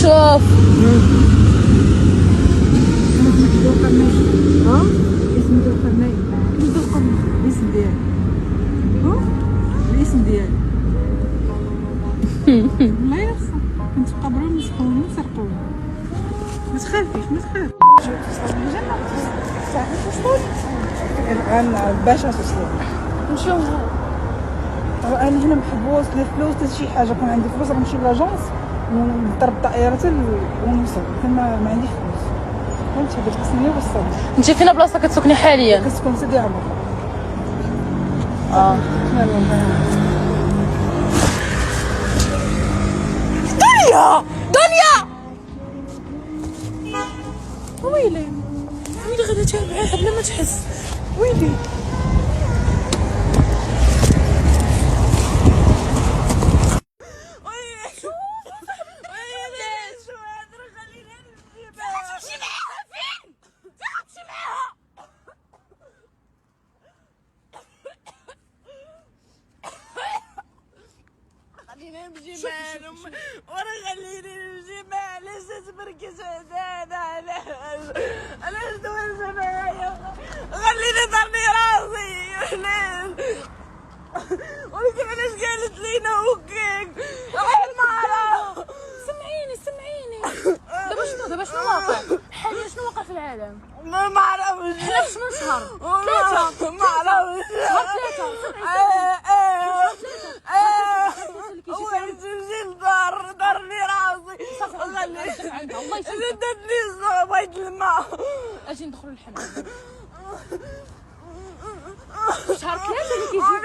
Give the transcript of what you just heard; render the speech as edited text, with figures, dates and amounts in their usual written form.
شوف الاسم ديال القرني كيف ديال القرني الاسم ديالي الاسم ديالي والله يخصها كنتقابلوا نسقوني نسرقوني ما تخافيش ما تخافيش الان باش توصلوا نمشيو انا هنا محبوس لا فلوس لا شي حاجه كون عندي فلوس غنمشي لاجونس ونضرب الطائره ونوصل ما عنديش فلوس فهمتي باش خصني نوصل. انت فين بلاصه كتسكني حاليا؟ كتكون سيدي عمر. دنيا دنيا ويلي غادا تابعيها بلا ما تحس. ويلي خلينا نمشي معاهم ورا خليني نمشي معاه. علاش تبركز هذا؟ علاش دوز معايا؟ خليني ضرني راسي. ولكن علاش قالت لينا هكاك؟ عيب معاها. سمعيني دابا شنو واقع حاليا؟ شنو واقع في العالم؟ ما عرفتش. حنا في شنو شهر؟ ثلاثة. ما عرفتش. ضرني راسي. الله يسلمك. شدتني بغيت الماء. اجي ندخلوا للحمام. شهر 3 اللي كيجي